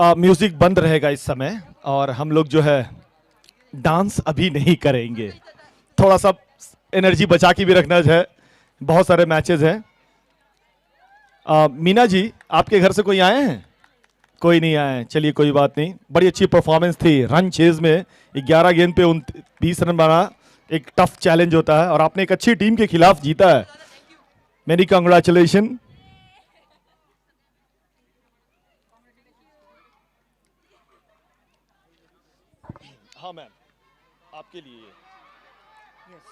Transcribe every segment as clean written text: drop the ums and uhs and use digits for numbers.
Music बंद रहेगा इस समय और हम लोग जो है डांस अभी नहीं करेंगे। थोड़ा सा एनर्जी बचा के भी रखना है, बहुत सारे मैचेस हैं। मीना जी, आपके घर से कोई आए हैं? कोई नहीं आए हैं, चलिए कोई बात नहीं। बड़ी अच्छी परफॉर्मेंस थी। रन चेज में 11 गेंद पे 20 रन बना, एक टफ चैलेंज होता है और आपने एक अच्छी टीम के खिलाफ जीता है। Many congratulation. हाँ मैम, आपके लिए। Yes,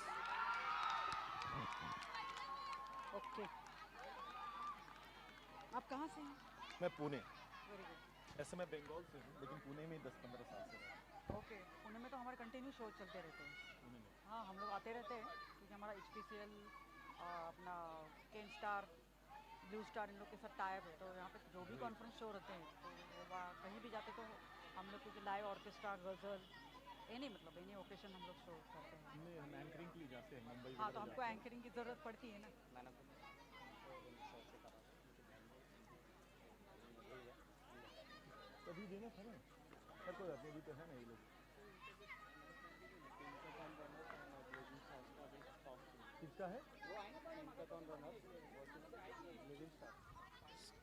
okay. आप कहाँ से हैं? मैं पुणे। Very good. ऐसे मैं बंगाल से हूँ, लेकिन पुणे में 10-15 साल से रहा। ओके, पुणे में तो हमारे कंटिन्यू शो चलते रहते हैं। पुणे में। हाँ, हम लोग आते रहते हैं क्योंकि हमारा HPCL अपना केन स्टार, ब्लू स्टार इन लोग के साथ टाइप है। तो यहाँ पे जो भी कॉन्फ्रेंस शो रहते हैं तो वो कहीं भी जाते तो हम लोग क्योंकि लाइव ऑर्केस्ट्रा, गजल, एनी मतलब एनी ओकेशन हम लोग शो करते हैं। हम एंकरिंग के लिए जाते हैं मुंबई। हाँ, तो हमको एंकरिंग की ज़रूरत पड़ती है ना। तभी देना था ना, सर कोई अपने भी तो है ना ये लोग। किसका है?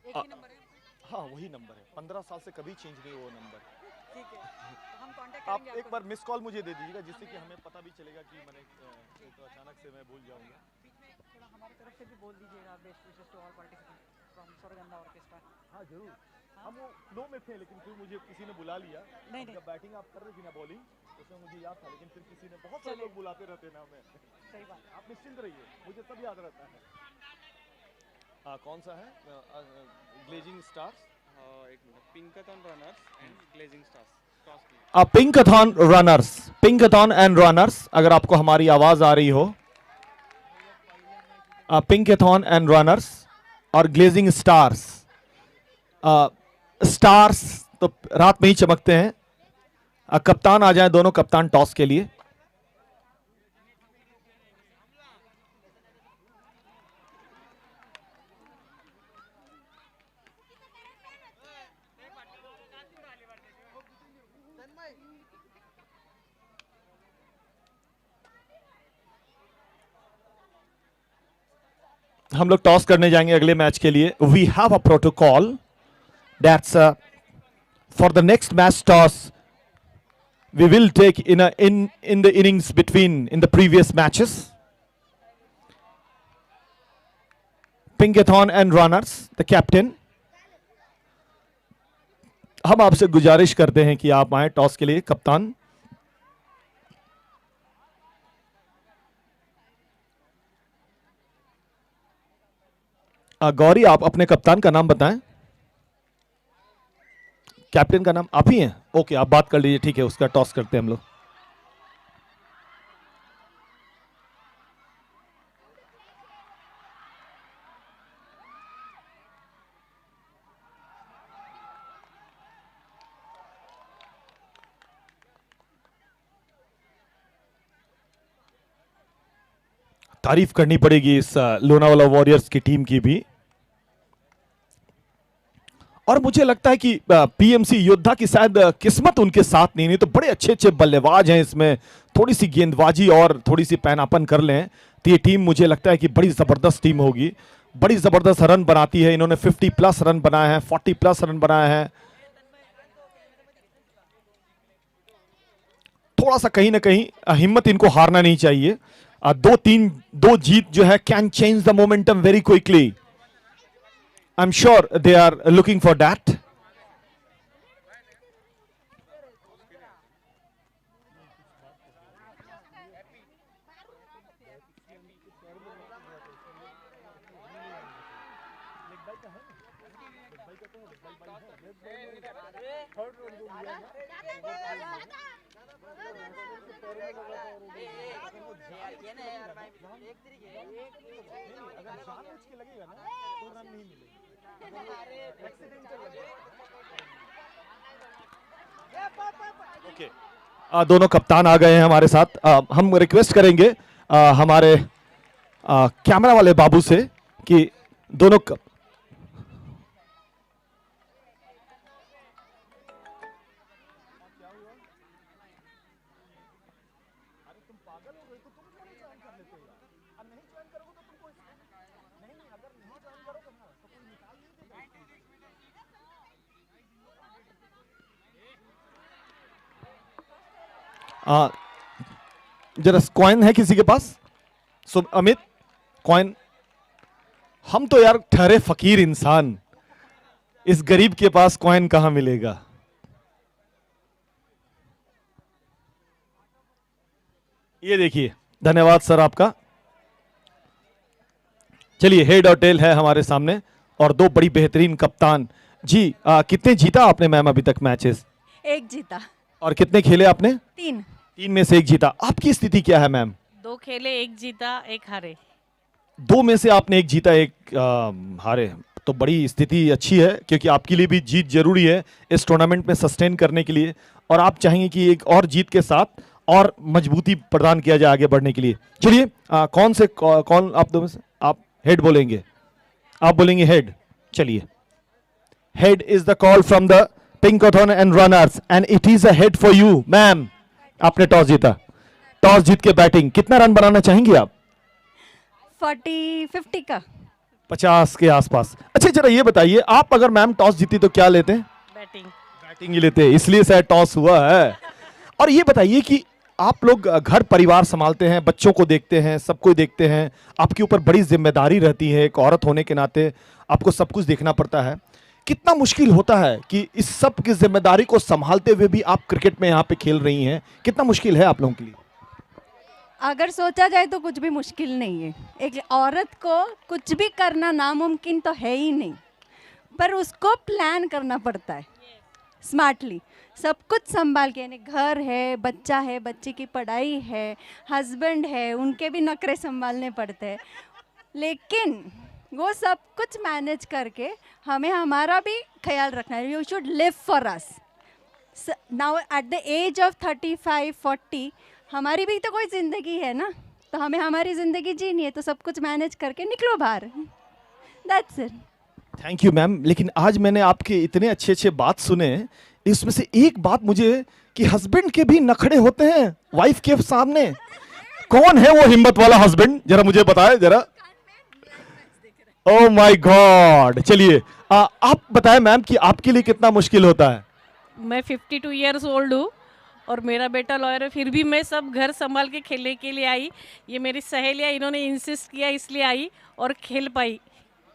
एक ही नंबर है। हाँ वही नंबर है, 15 साल से कभी चेंज नहीं हुआ वो नंबर। ठीक है, तो हम कांटेक्ट आप करेंगे एक बार मिस कॉल मुझे दे दीजिएगा, जिससे कि हमें पता भी चलेगा कि मैंने तो अचानक से मैं भूल जाऊंगा। थोड़ा हमारी तरफ से भी बोल दीजिएगा, best wishes to all participant from Swargandha orchestra. हाँ जरूर। हम वो फ्लो में थे, लेकिन फिर मुझे किसी ने बुला लिया। नहीं, जब बैटिंग आप कर रही थी ना, बॉलिंग, उसमें मुझे याद था, लेकिन फिर किसी ने, बहुत सारे चलिए। लोग बुलाते रहते ना हमें। सही बात। आप निश्चिंत रहिए, मुझे सब याद रहता है। कौन सा है? Glazing stars. एक minute, Pinkathon runners and glazing stars, toss की। Pinkathon runners, Pinkathon and runners, अगर आपको हमारी आवाज आ रही हो। पिंकाथॉन एंड रनर्स और ग्लेजिंग स्टार्स। स्टार्स तो रात में ही चमकते हैं। कप्तान आ जाए, दोनों कप्तान टॉस के लिए। हम लोग टॉस करने जाएंगे अगले मैच के लिए। We have a protocol that's for the next match toss we will take in the innings between in the previous matches. Pinkathon and runners, the captain. हम आपसे गुजारिश करते हैं कि आप आए टॉस के लिए, कप्तान। गौरी, आप अपने कप्तान का नाम बताएं। कैप्टन का नाम आप ही हैं? ओके, आप बात कर लीजिए, ठीक है, उसका टॉस करते हैं हम लोग। तारीफ करनी पड़ेगी इस लोनावाला वॉरियर्स की टीम की भी। और मुझे लगता है कि पीएमसी योद्धा की शायद किस्मत उनके साथ नहीं तो बड़े अच्छे अच्छे बल्लेबाज हैं इसमें। थोड़ी सी गेंदबाजी और थोड़ी सी पैनापन कर लें तो ये टीम, मुझे लगता है कि बड़ी जबरदस्त टीम होगी। बड़ी जबरदस्त रन बनाती है। इन्होंने 50+ रन बनाए हैं, 40+ रन बनाए हैं। थोड़ा सा कहीं ना कहीं हिम्मत इनको हारना नहीं चाहिए। 2 जीत जो है can change the momentum very quickly. I'm sure they are looking for that. Okay. दोनों कप्तान आ गए हैं हमारे साथ। हम रिक्वेस्ट करेंगे हमारे कैमरा वाले बाबू से कि दोनों आ, जरा कॉइन है किसी के पास? सो अमित, कॉइन। हम तो यार ठहरे फकीर इंसान, इस गरीब के पास कॉइन कहां मिलेगा? ये देखिए, धन्यवाद सर आपका। चलिए, हेड और टेल है हमारे सामने और दो बड़ी बेहतरीन कप्तान जी। कितने जीता आपने मैम अभी तक मैचेस? एक जीता। और कितने खेले आपने? 3। 3 में से एक जीता। आपकी स्थिति क्या है मैम? 2 खेले, 1 जीता 1 हारे। 2 में से आपने एक जीता, एक हारे, तो बड़ी स्थिति अच्छी है, क्योंकि आपके लिए भी जीत जरूरी है इस टूर्नामेंट में सस्टेन करने के लिए, और आप चाहेंगे कि एक और जीत के साथ और मजबूती प्रदान किया जाए आगे बढ़ने के लिए। चलिए, कौन आप दो में से? आप हेड बोलेंगे? आप बोलेंगे हेड। चलिए, head is the call from the Pinkathon and runners and it is a head for you ma'am. आपने टॉस जीता, टॉस जीत के बैटिंग, कितना रन बनाना चाहेंगे आप? 40-50 का। 50 के आसपास। अच्छा, जरा ये बताइए, आप अगर मैम टॉस जीती तो क्या लेते हैं? बैटिंग। बैटिंग ही लेते हैं, इसलिए शायद टॉस हुआ है। और ये बताइए कि आप लोग घर परिवार संभालते हैं, बच्चों को देखते हैं, सबको देखते हैं, आपके ऊपर बड़ी जिम्मेदारी रहती है, एक औरत होने के नाते आपको सब कुछ देखना पड़ता है। कितना मुश्किल होता है कि इस सब की जिम्मेदारी को संभालते हुए भी आप क्रिकेट में यहाँ पे खेल रही हैं? कितना मुश्किल है आप लोगों के लिए? अगर सोचा जाए तो कुछ भी मुश्किल नहीं है। एक औरत को कुछ भी करना नामुमकिन तो है ही नहीं, पर उसको प्लान करना पड़ता है स्मार्टली, सब कुछ संभाल के। यानी घर है, बच्चा है, बच्चे की पढ़ाई है, हस्बैंड है, उनके भी नखरे संभालने पड़ते हैं, लेकिन वो सब कुछ मैनेज करके हमें हमारा भी ख्याल रखना है। You should live for us. Now at the age of 35-40 हमारी भी तो कोई ज़िंदगी है ना, तो हमें हमारी ज़िंदगी जीनी है, तो सब कुछ मैनेज करके निकलो बाहर। That's it. Thank you ma'am. लेकिन आज मैंने आपके इतने अच्छे अच्छे बात सुने, इसमें से एक बात मुझे, कि हस्बैंड के भी नखड़े होते हैं वाइफ के सामने। कौन है वो हिम्मत वाला हस्बैंड, जरा मुझे बताएं जरा। Oh my God. चलिए, आप बताएं मैम कि आपके लिए कितना मुश्किल होता है? मैं 52 इयर्स ओल्ड हूँ और मेरा बेटा लॉयर है, फिर भी मैं सब घर संभाल के खेलने के लिए आई। ये मेरी सहेलियाँ, इन्होंने इंसिस्ट किया इसलिए आई और खेल पाई।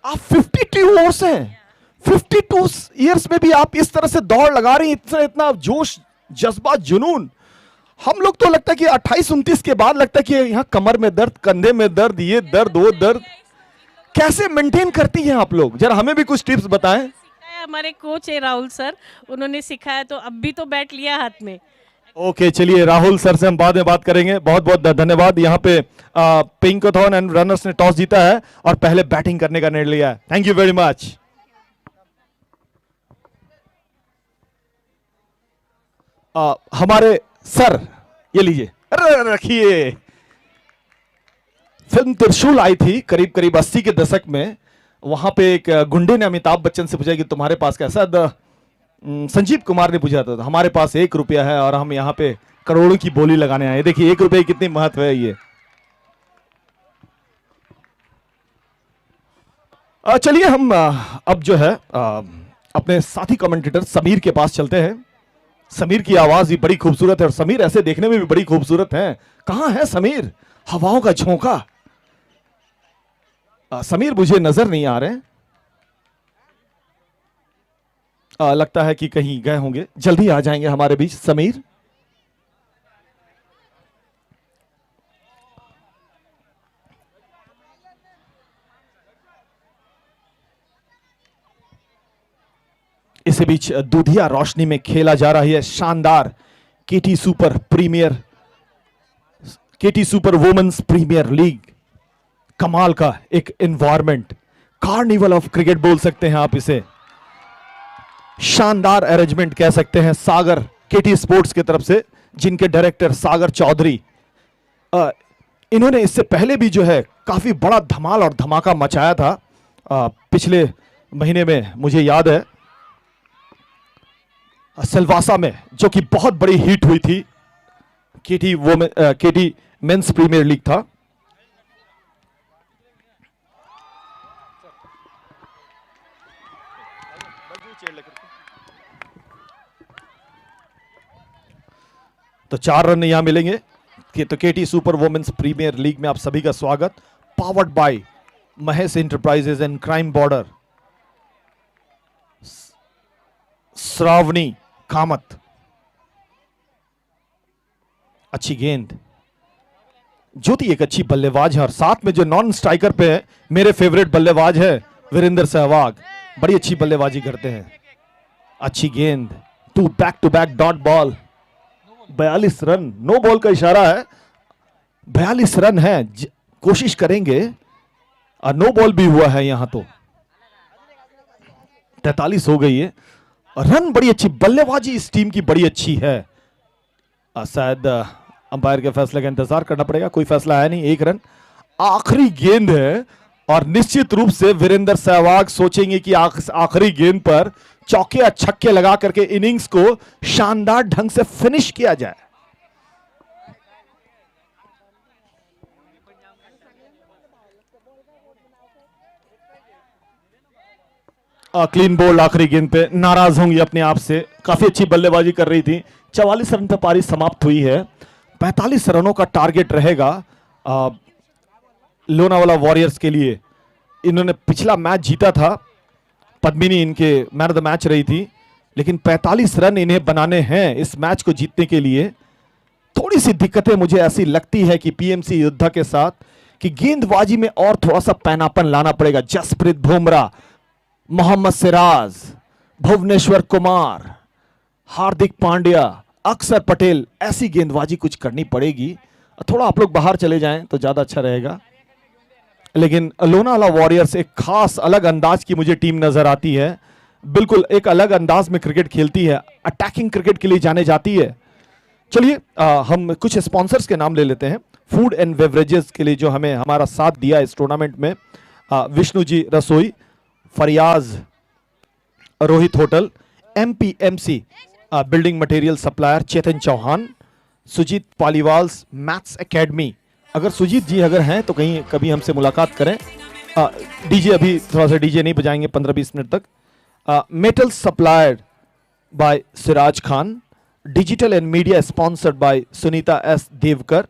आप 52 इयर्स हैं, 52 इयर्स में भी आप इस तरह से दौड़ लगा रही हैं, इतना जोश, जज्बा, जुनून। हम लोग तो लगता है कि 28-29 के बाद लगता है कि यहाँ कमर में दर्द, कंधे में दर्द, ये दर्द, वो दर्द। कैसे मेंटेन करती हैं आप लोग? जरा हमें भी कुछ टिप्स बताएं। सिखाया हमारे कोच है राहुल सर, उन्होंने सिखाया, तो अब भी तो बैट लिया हाथ में। ओके, चलिए, राहुल सर से हम बाद में बात करेंगे। बहुत बहुत धन्यवाद। यहाँ पे पिंकाथन एंड रनर्स ने टॉस जीता है और पहले बैटिंग करने का निर्णय लिया है। Thank you very much. हमारे सर, ये लीजिए, अरे रखिए। फिल्म त्रिशूल आई थी करीब करीब 80 के दशक में। वहां पे एक गुंडे ने अमिताभ बच्चन से पूछा कि तुम्हारे पास कैसा, संजीव कुमार ने पूछा था, हमारे पास 1 रुपया है और हम यहाँ पे करोड़ों की बोली लगाने आए। देखिए 1 रुपये की कितनी महत्व है ये। चलिए, हम अब जो है अपने साथी कमेंटेटर समीर के पास चलते हैं। समीर की आवाज भी बड़ी खूबसूरत है और समीर ऐसे देखने में भी बड़ी खूबसूरत है। कहां है समीर? हवाओं का झोंका। समीर मुझे नजर नहीं आ रहे। लगता है कि कहीं गए होंगे, जल्दी आ जाएंगे हमारे बीच समीर। इसी बीच दूधिया रोशनी में खेला जा रहा है शानदार केटी सुपर वुमेन्स प्रीमियर लीग। कमाल का एक एनवायरनमेंट, कार्निवल ऑफ क्रिकेट बोल सकते हैं आप इसे, शानदार अरेंजमेंट कह सकते हैं सागर केटी स्पोर्ट्स की तरफ से, जिनके डायरेक्टर सागर चौधरी, इन्होंने इससे पहले भी जो है काफी बड़ा धमाल और धमाका मचाया था। पिछले महीने में मुझे याद है सिलवासा में, जो कि बहुत बड़ी हिट हुई थी। केटी मेंस प्रीमियर लीग था। तो 4 रन यहां मिलेंगे तो केटी सुपर वुमेन्स प्रीमियर लीग में आप सभी का स्वागत। Powered by Mahesh enterprises and crime border. Shravani Kamat, अच्छी गेंद। ज्योति एक अच्छी बल्लेबाज है और साथ में जो नॉन स्ट्राइकर पे है मेरे फेवरेट बल्लेबाज है वीरेंद्र सहवाग, बड़ी अच्छी बल्लेबाजी करते हैं। अच्छी गेंद, two back dot ball. 42 run, no ball का इशारा है। 42 रन है, कोशिश करेंगे। और नो बॉल भी हुआ है यहां तो 43 हो गई है। रन बड़ी अच्छी, बल्लेबाजी इस टीम की बड़ी अच्छी है। शायद अंपायर के फैसले का इंतजार करना पड़ेगा, कोई फैसला है नहीं। 1 रन, आखिरी गेंद है और निश्चित रूप से वीरेंद्र सहवाग सोचेंगे कि आखिरी गेंद पर चौके या छक्के लगा करके इनिंग्स को शानदार ढंग से फिनिश किया जाए। क्लीन बोल्ड आखिरी गेंद पे, नाराज होंगी अपने आप से। काफी अच्छी बल्लेबाजी कर रही थी। 44 रन पे पारी समाप्त हुई है। 45 रनों का टारगेट रहेगा लोनावाला वॉरियर्स के लिए। इन्होंने पिछला मैच जीता था, पद्मिनी इनके मैन ऑफ द मैच रही थी, लेकिन 45 रन इन्हें बनाने हैं इस मैच को जीतने के लिए। थोड़ी सी दिक्कतें मुझे ऐसी लगती है कि पीएमसी योद्धा के साथ कि गेंदबाजी में और थोड़ा सा पैनापन लाना पड़ेगा। जसप्रीत बुमराह, मोहम्मद सिराज, भुवनेश्वर कुमार, हार्दिक पांड्या, अक्षर पटेल, ऐसी गेंदबाजी कुछ करनी पड़ेगी। थोड़ा आप लोग बाहर चले जाएं तो ज्यादा अच्छा रहेगा। लेकिन लोनावाला वॉरियर्स एक खास अलग अंदाज की मुझे टीम नजर आती है। बिल्कुल एक अलग अंदाज में क्रिकेट खेलती है, अटैकिंग क्रिकेट के लिए जाने जाती है। चलिए हम कुछ स्पॉन्सर्स के नाम ले लेते हैं। फूड एंड बेवरेजेस के लिए जो हमें हमारा साथ दिया इस टूर्नामेंट में, Vishnu ji Rasoi, Fariyaz Rohit hotel, MPMC building material supplier Chetan Chauhan, Sujeet Paliwal's maths academy. अगर सुजीत जी अगर हैं तो कहीं कभी हमसे मुलाकात करें। डीजे अभी थोड़ा सा डीजे नहीं बजाएंगे 15-20 मिनट तक। Metal supplied by Siraj Khan, digital and media sponsored by Sunita S Deokar,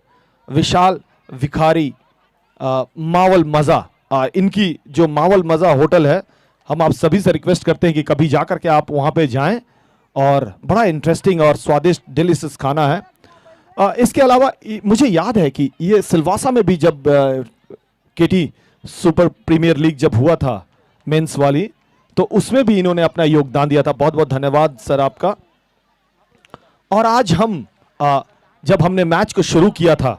Vishal Vikhari, Maval मज़ा। इनकी जो मावल मज़ा होटल है, हम आप सभी से रिक्वेस्ट करते हैं कि कभी जाकर के आप वहाँ पे जाएं और बड़ा इंटरेस्टिंग और स्वादिष्ट डिलीशियस खाना है। इसके अलावा मुझे याद है कि ये सिलवासा में भी जब केटी सुपर प्रीमियर लीग जब हुआ था मेंस वाली, तो उसमें भी इन्होंने अपना योगदान दिया था। बहुत बहुत धन्यवाद सर आपका। और आज हम जब हमने मैच को शुरू किया था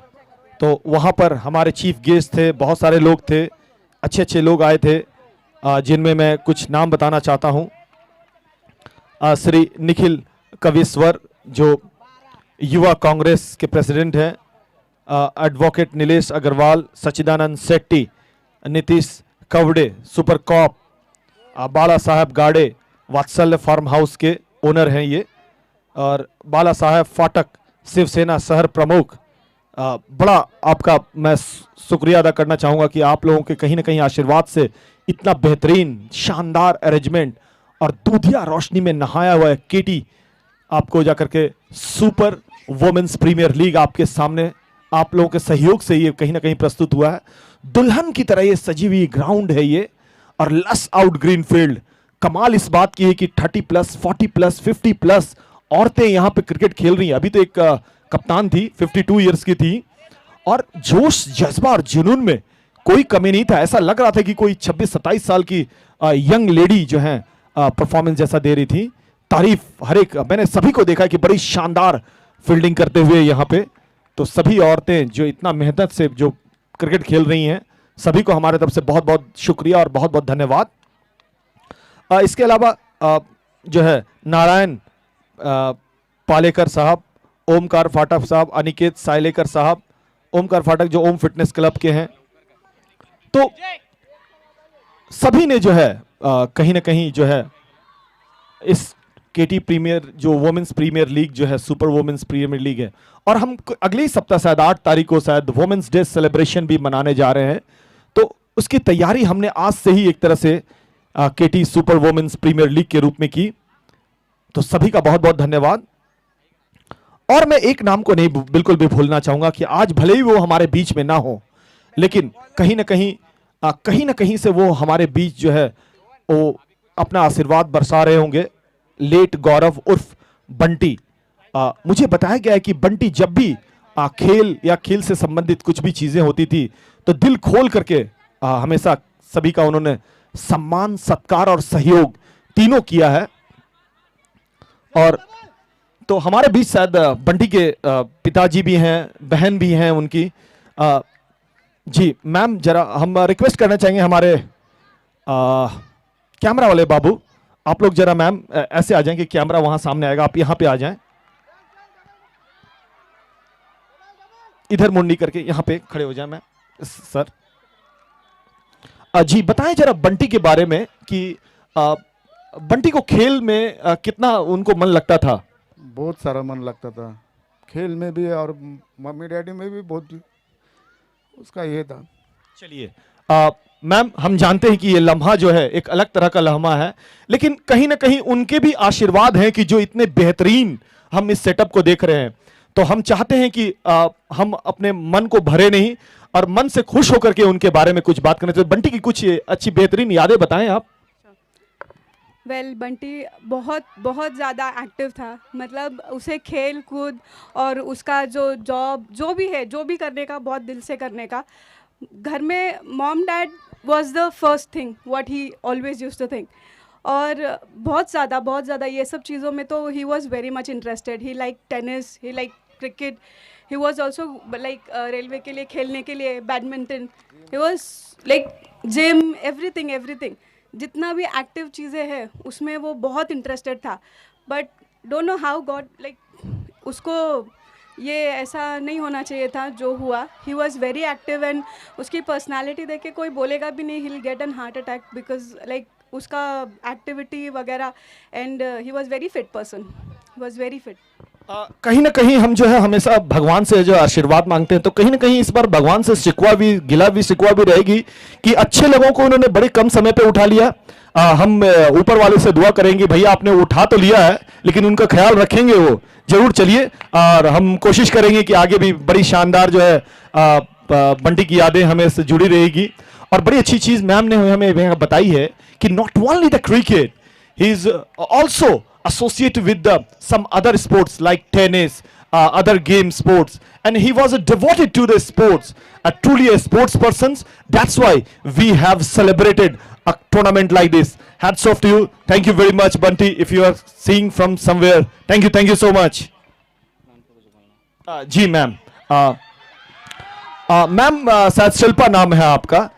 तो वहाँ पर हमारे चीफ गेस्ट थे, बहुत सारे लोग थे, अच्छे अच्छे लोग आए थे, जिनमें मैं कुछ नाम बताना चाहता हूँ। श्री निखिल कविश्वर जो युवा कांग्रेस के प्रेसिडेंट हैं, एडवोकेट नीलेश अग्रवाल, सच्चिदानंद शेट्टी, नीतीश कवड़े सुपर कॉप, बाला साहब गाड़े वात्सल्य फार्म हाउस के ओनर हैं ये, और बाला साहब फाटक शिवसेना शहर प्रमुख। बड़ा आपका मैं शुक्रिया अदा करना चाहूँगा कि आप लोगों के कहीं ना कहीं आशीर्वाद से इतना बेहतरीन शानदार अरेंजमेंट और दूधिया रोशनी में नहाया हुआ है केटी आपको जाकर के सुपर वुमेन्स प्रीमियर लीग आपके सामने आप लोगों के सहयोग से ये कहीं ना कहीं प्रस्तुत हुआ है। दुल्हन की तरह ये सजी हुई ग्राउंड है ये, और लस आउट ग्रीन फील्ड। कमाल इस बात की है कि 30+, 40+, 50+ औरतें यहाँ पे क्रिकेट खेल रही हैं। अभी तो एक कप्तान थी 52 ईयर्स की थी, और जोश जज्बा और जुनून में कोई कमी नहीं था। ऐसा लग रहा था कि कोई 26-27 साल की यंग लेडी जो है परफॉर्मेंस जैसा दे रही थी। तारीफ हर एक, मैंने सभी को देखा कि बड़ी शानदार फील्डिंग करते हुए यहाँ पे। तो सभी औरतें जो इतना मेहनत से जो क्रिकेट खेल रही हैं, सभी को हमारे तरफ से बहुत बहुत शुक्रिया और बहुत बहुत धन्यवाद। इसके अलावा जो है नारायण पालेकर साहब, ओमकार फाटक साहब, अनिकेत साइलेकर साहब, ओमकार फाटक जो ओम फिटनेस क्लब के हैं, तो सभी ने जो है कहीं ना कहीं जो है इस केटी प्रीमियर जो वुमेन्स प्रीमियर लीग जो है सुपर वुमेन्स प्रीमियर लीग है, और हम अगले ही सप्ताह शायद 8 तारीख को शायद वुमेन्स डे सेलिब्रेशन भी मनाने जा रहे हैं। तो उसकी तैयारी हमने आज से ही एक तरह से केटी सुपर वुमेन्स प्रीमियर लीग के रूप में की। तो सभी का बहुत बहुत धन्यवाद। और मैं एक नाम को नहीं बिल्कुल भी भूलना चाहूंगा कि आज भले ही वो हमारे बीच में ना हो, लेकिन कहीं ना कहीं से वो हमारे बीच जो है वो अपना आशीर्वाद बरसा रहे होंगे। लेट गौरव उर्फ बंटी। मुझे बताया गया है कि बंटी जब भी खेल या खेल से संबंधित कुछ भी चीजें होती थी तो दिल खोल करके हमेशा सभी का उन्होंने सम्मान, सत्कार और सहयोग तीनों किया है। और तो हमारे बीच शायद बंटी के पिताजी भी हैं, बहन भी हैं उनकी। जी मैम, जरा हम रिक्वेस्ट करना चाहेंगे हमारे कैमरा वाले बाबू, आप लोग जरा मैम ऐसे आ जाएं कि कैमरा वहां सामने आएगा, आप यहां पे आ जाएं, इधर मुंडी करके यहां पे खड़े हो जाएं मैम। सर जी बताएं जरा बंटी के बारे में कि बंटी को खेल में कितना उनको मन लगता था। बहुत सारा मन लगता था खेल में भी, और मम्मी डैडी में भी बहुत उसका ये था। चलिए मैम, हम जानते हैं कि ये लम्हा जो है एक अलग तरह का लम्हा है, लेकिन कहीं ना कहीं उनके भी आशीर्वाद हैं कि जो इतने बेहतरीन हम इस सेटअप को देख रहे हैं, तो हम चाहते हैं कि हम अपने मन को भरे नहीं और मन से खुश होकर के उनके बारे में कुछ बात करना चाहिए। बंटी की कुछ अच्छी बेहतरीन यादें बताएं आप। बंटी बहुत बहुत ज़्यादा एक्टिव था, मतलब उसे खेल कूद और उसका जो जॉब जो भी है, जो भी करने का बहुत दिल से करने का। घर में mom dad was the first thing what he always used to think, और बहुत ज़्यादा ये सब चीज़ों में तो he was very much interested. He like tennis, he like cricket, he was also like railway के लिए खेलने के लिए badminton, he was like gym, everything जितना भी एक्टिव चीज़ें हैं उसमें वो बहुत इंटरेस्टेड था। But don't know how god like उसको ये ऐसा नहीं होना चाहिए था जो हुआ। He was very active and उसकी पर्सनालिटी देख के कोई बोलेगा भी नहीं he'll get an heart attack, because like उसका एक्टिविटी वगैरह, and he was very fit person, he was very fit. कहीं ना कहीं हम जो है हमेशा भगवान से जो आशीर्वाद मांगते हैं, तो कहीं ना कहीं इस बार भगवान से गिला भी रहेगी कि अच्छे लोगों को उन्होंने बड़े कम समय पे उठा लिया। हम ऊपर वाले से दुआ करेंगे, भैया आपने उठा तो लिया है लेकिन उनका ख्याल रखेंगे वो जरूर। चलिए, और हम कोशिश करेंगे कि आगे भी बड़ी शानदार जो है बंटी की यादें हमें से जुड़ी रहेगी। और बड़ी अच्छी चीज मैम ने हमें बताई है कि not only the cricket, he is also associated with some other sports like tennis, other game sports, and he was devoted to the sports, truly a sports person. That's why we have celebrated a tournament like this. Hats off to you. Thank you very much, Bunty. If you are seeing from somewhere, thank you so much. जी ma'am, ma'am शायद शिल्पा नाम है आपका,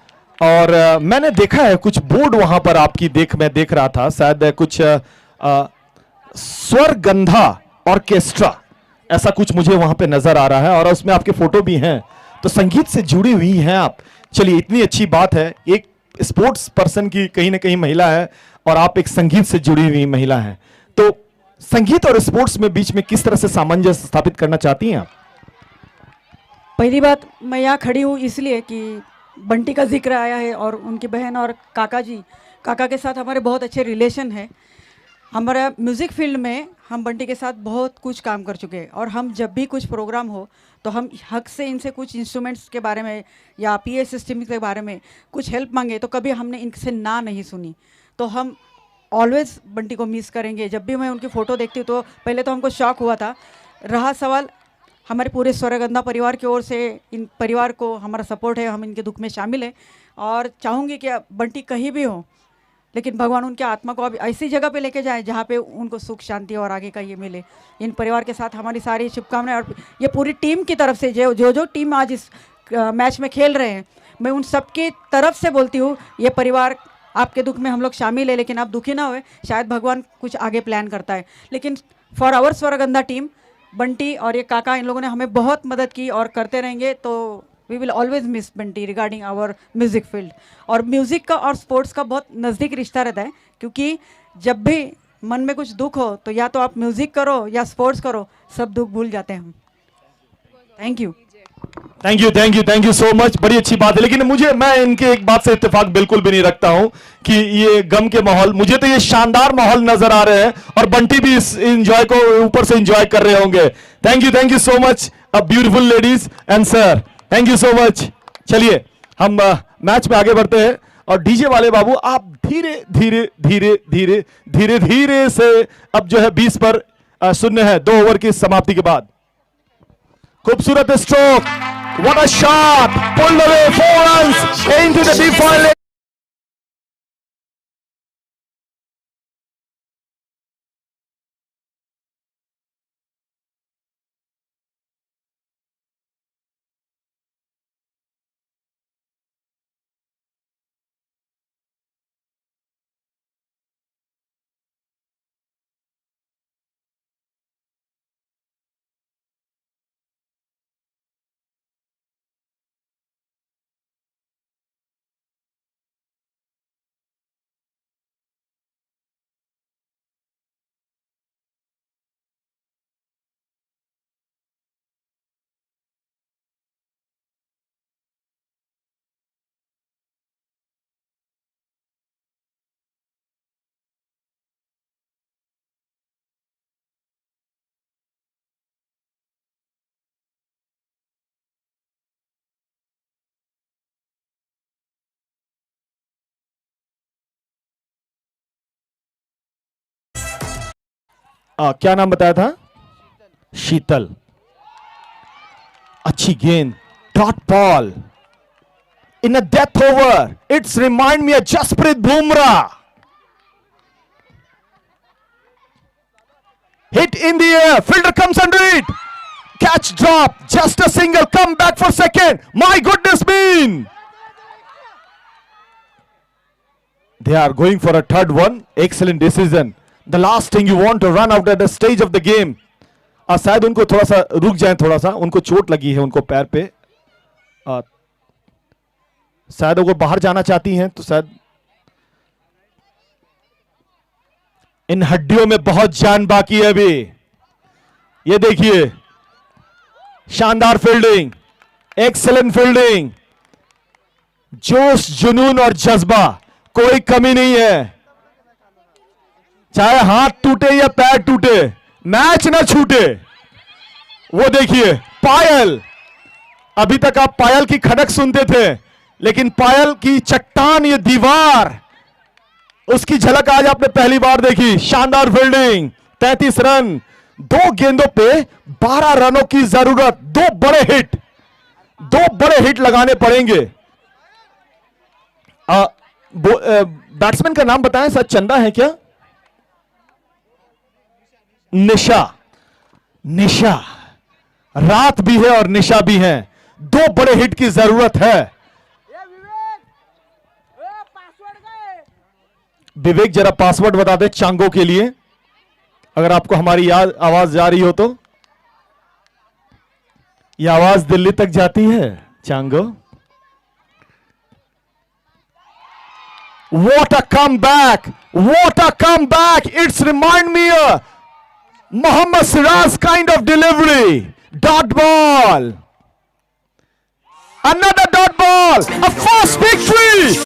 और मैंने देखा है कुछ बोर्ड वहां पर आपकी मैं देख रहा था, शायद कुछ स्वर गंधा ऑर्केस्ट्रा ऐसा कुछ मुझे वहां पे नजर आ रहा है, और उसमें आपके फोटो भी हैं, तो संगीत से जुड़ी हुई हैं आप। चलिए, इतनी अच्छी बात है, एक स्पोर्ट्स पर्सन की कहीं ना कहीं महिला है और आप एक संगीत से जुड़ी हुई महिला हैं, तो संगीत और स्पोर्ट्स में बीच में किस तरह से सामंजस्य स्थापित करना चाहती हैं आप? पहली बात, मैं यहाँ खड़ी हूँ इसलिए कि बंटी का जिक्र आया है और उनकी बहन और काका के साथ हमारे बहुत अच्छे रिलेशन है। हमारा म्यूज़िक फील्ड में हम बंटी के साथ बहुत कुछ काम कर चुके हैं, और हम जब भी कुछ प्रोग्राम हो तो हम हक से इनसे कुछ इंस्ट्रूमेंट्स के बारे में या PA सिस्टम के बारे में कुछ हेल्प मांगे तो कभी हमने इनसे ना नहीं सुनी। तो हम ऑलवेज़ बंटी को मिस करेंगे। जब भी मैं उनकी फ़ोटो देखती हूँ तो पहले तो हमको शॉक हुआ था। रहा सवाल हमारे पूरे स्वरगंधा परिवार की ओर से, इन परिवार को हमारा सपोर्ट है, हम इनके दुख में शामिल हैं, और चाहूँगी कि बंटी कहीं भी हो लेकिन भगवान उनके आत्मा को अब ऐसी जगह पे लेके जाए जहाँ पे उनको सुख शांति और आगे का ये मिले। इन परिवार के साथ हमारी सारी शुभकामनाएं, और ये पूरी टीम की तरफ से जो टीम आज इस मैच में खेल रहे हैं, मैं उन सब की तरफ से बोलती हूँ, ये परिवार आपके दुख में हम लोग शामिल है, लेकिन आप दुखी ना हुए, शायद भगवान कुछ आगे प्लान करता है। लेकिन for our Swargandha team, Bunty और ये काका, इन लोगों ने हमें बहुत मदद की और करते रहेंगे। तो we will always miss Bunty regarding our music field. और म्यूज़िक का और स्पोर्ट्स का बहुत नज़दीक रिश्ता रहता है, क्योंकि जब भी मन में कुछ दुख हो तो या तो आप म्यूज़िक करो या स्पोर्ट्स करो, सब दुख भूल जाते हैं हम। Thank you. Thank you so much. बड़ी अच्छी बात है, लेकिन मैं इनके एक बात से इत्तेफाक बिल्कुल भी नहीं रखता हूं कि ये गम के माहौल, मुझे तो ये शानदार माहौल नजर आ रहे हैं और बंटी भी इस एंजॉय को ऊपर से एंजॉय कर रहे होंगे। Thank you so much beautiful ladies and sir, thank you so much. चलिए हम मैच में आगे बढ़ते हैं और डीजे वाले बाबू आप धीरे धीरे धीरे धीरे धीरे धीरे से अब जो है 20 पर शून्य है 2 ओवर की समाप्ति के बाद। खूबसूरत stroke, what a shot, pulled away 4 runs into the deep foil. क्या नाम बताया था? शीतल। अच्छी गेंद, dot ball in a death over. It's remind me of Jasprit Bumrah. Hit in the air, fielder comes under it. Catch drop, just a single, come back for second. My goodness me! They are going for a third one. Excellent decision. The last thing you want to run out at the stage of the game. शायद उनको थोड़ा सा रुक जाएं, थोड़ा सा उनको चोट लगी है उनको पैर पे। शायद अगर बाहर जाना चाहती हैं तो शायद इन हड्डियों में बहुत जान बाकी है अभी। ये देखिए, शानदार फील्डिंग, एक्सेलेंट फील्डिंग, जोश, जुनून और जज्बा, कोई कमी नहीं है। चाहे हाथ टूटे या पैर टूटे, मैच ना छूटे। वो देखिए पायल, अभी तक आप पायल की खड़क सुनते थे, लेकिन पायल की चट्टान, ये दीवार, उसकी झलक आज आपने पहली बार देखी। शानदार फील्डिंग, 33 रन, 2 गेंदों पे 12 रनों की जरूरत। 2 बड़े हिट लगाने पड़ेंगे। बैट्समैन का नाम बताएं, सर चंदा है क्या? निशा। रात भी है और निशा भी है। 2 बड़े हिट की जरूरत है। विवेक जरा पासवर्ड बता दे चांगो के लिए, अगर आपको हमारी आवाज जा रही हो तो। यह आवाज दिल्ली तक जाती है Chango. What a comeback! What a comeback! It's remind me of Mohammad Siraz kind of delivery. Dot ball. Another dot ball. A first victory